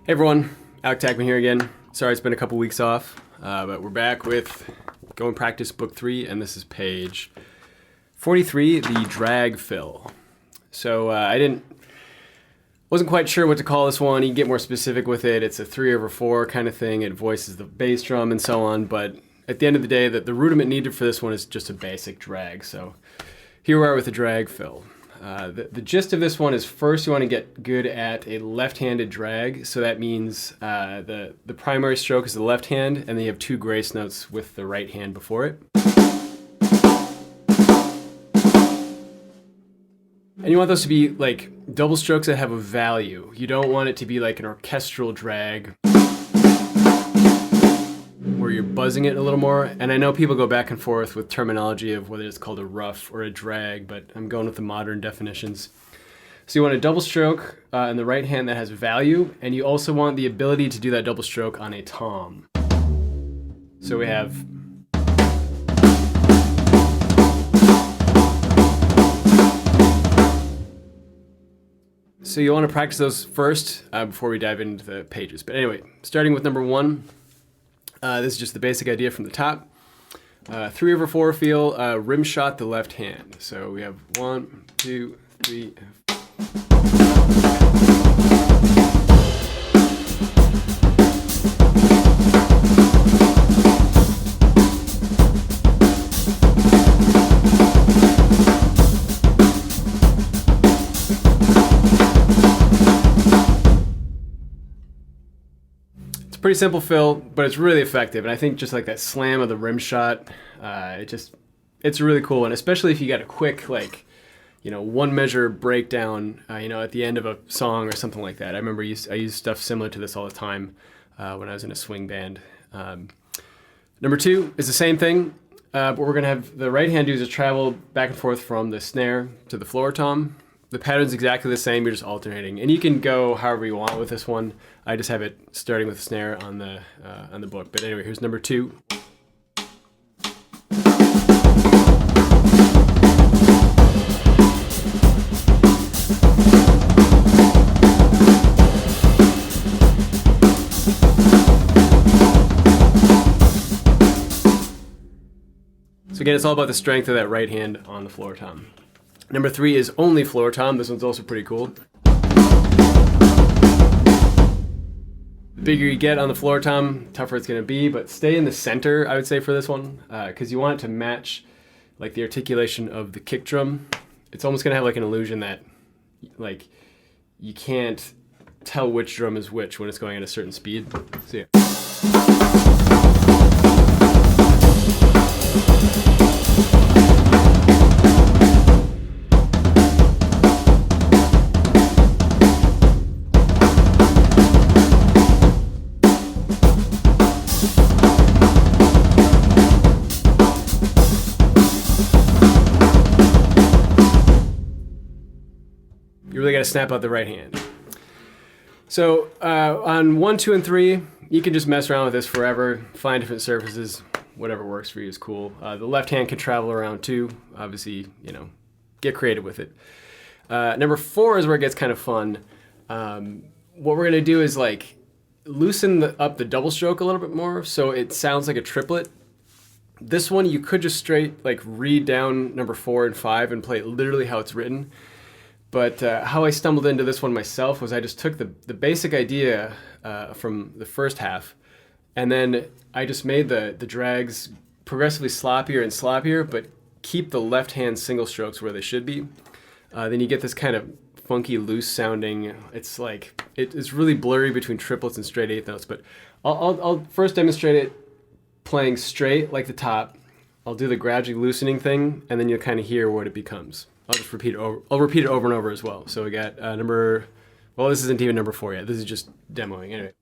Hey everyone, Alec Tackmann here again. Sorry it's been a couple weeks off, but we're back with GoAndPractice Book 3, and this is page 43, the drag fill. So wasn't quite sure what to call this one. You can get more specific with it. It's a 3/4 kind of thing. It voices the bass drum and so on, but at the end of the day, the rudiment needed for this one is just a basic drag. So here we are with the drag fill. The gist of this one is first you want to get good at a left-handed drag. So that means the primary stroke is the left hand, and then you have two grace notes with the right hand before it. And you want those to be like double strokes that have a value. You don't want it to be like an orchestral drag where you're buzzing it a little more. And I know people go back and forth with terminology of whether it's called a rough or a drag, but I'm going with the modern definitions. So you want a double stroke in the right hand that has value, and you also want the ability to do that double stroke on a tom. So we have So you want to practice those first before we dive into the pages. But anyway, starting with number 1, this is just the basic idea from the top. 3/4 feel, rim shot the left hand. So we have 1, 2, 3. Pretty simple fill, but it's really effective. And I think just like that slam of the rim shot, it's a really cool one, especially if you got a quick, one measure breakdown, at the end of a song or something like that. I remember I used stuff similar to this all the time when I was in a swing band. Number 2 is the same thing, but we're gonna have the right hand do is travel back and forth from the snare to the floor tom. The pattern's exactly the same, you're just alternating. And you can go however you want with this one. I just have it starting with the snare on the book. But anyway, here's number 2. So again, it's all about the strength of that right hand on the floor tom. Number 3 is only floor tom. This one's also pretty cool. The bigger you get on the floor tom, tougher it's going to be, but stay in the center, I would say, for this one, because you want it to match like the articulation of the kick drum. It's almost going to have like an illusion that like you can't tell which drum is which when it's going at a certain speed. So yeah. You really got to snap out the right hand. So on 1, 2, and 3, you can just mess around with this forever, find different surfaces, whatever works for you is cool. The left hand can travel around too. Obviously, get creative with it. Number 4 is where it gets kind of fun. What we're gonna do is like loosen up the double stroke a little bit more, so it sounds like a triplet. This one you could just straight like read down number 4 and 5 and play it literally how it's written. But how I stumbled into this one myself was I just took the basic idea from the first half, and then I just made the drags progressively sloppier and sloppier, but keep the left hand single strokes where they should be. Then you get this kind of funky, loose sounding. It's like it's really blurry between triplets and straight eighth notes. But I'll first demonstrate it playing straight like the top. I'll do the gradually loosening thing, and then you'll kind of hear what it becomes. I'll just repeat it over. I'll repeat it over and over as well. So we got this isn't even number 4 yet. This is just demoing. Anyway.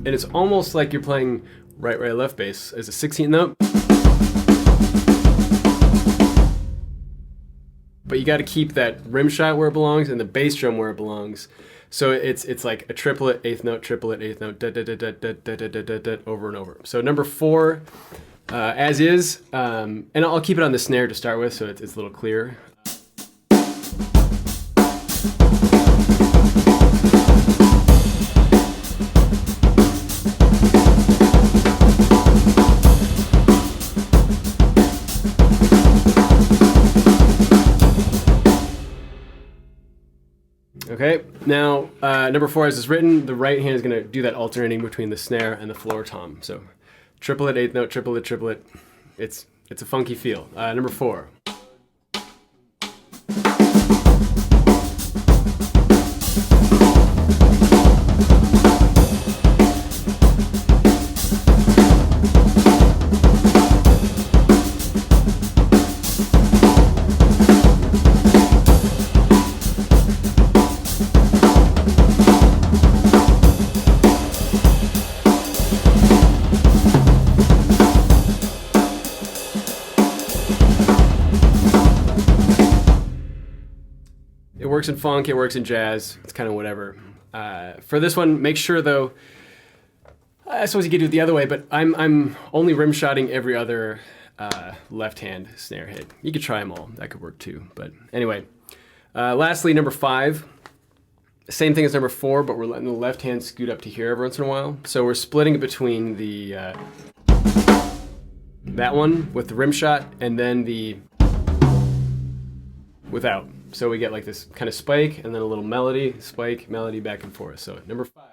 And it's almost like you're playing right, left bass as a 16th note. But you got to keep that rim shot where it belongs and the bass drum where it belongs. So it's like a triplet, eighth note, triplet, eighth note, da da da da da da da da da da, over and over. So number 4, as is, and I'll keep it on the snare to start with, so it's a little clearer. Okay, now number 4 as it's written, the right hand is going to do that alternating between the snare and the floor tom. So triplet, eighth note, triplet, triplet. It's a funky feel. Number 4. It works in funk, it works in jazz, it's kind of whatever. For this one, make sure though, I suppose you could do it the other way, but I'm only rim shotting every other left hand snare hit. You could try them all, that could work too. But anyway, lastly, number 5, same thing as number 4, but we're letting the left hand scoot up to here every once in a while. So we're splitting it between the that one with the rim shot and then the without. So we get like this kind of spike and then a little melody, spike, melody, back and forth. So number 5.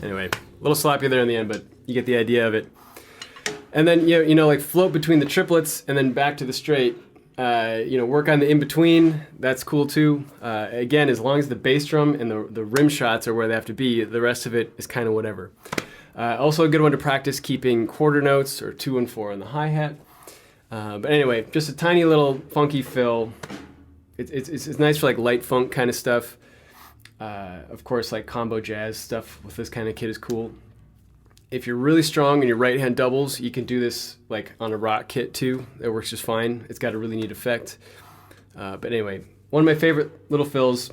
Anyway, a little sloppy there in the end, but you get the idea of it. And then, you know, like float between the triplets and then back to the straight. Work on the in-between. That's cool too. Again, as long as the bass drum and the rim shots are where they have to be, the rest of it is kind of whatever. Also a good one to practice keeping quarter notes or 2 and 4 on the hi-hat. But anyway, just a tiny little funky fill. It's nice for like light funk kind of stuff. Of course, like combo jazz stuff with this kind of kit is cool. If you're really strong and your right hand doubles, you can do this like on a rock kit too. It works just fine. It's got a really neat effect. But anyway, one of my favorite little fills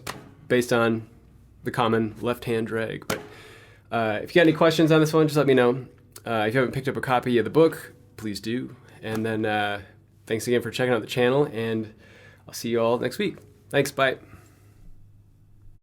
based on the common left hand drag. But if you got any questions on this one, just let me know. If you haven't picked up a copy of the book, please do. And then thanks again for checking out the channel, and I'll see you all next week. Thanks, bye.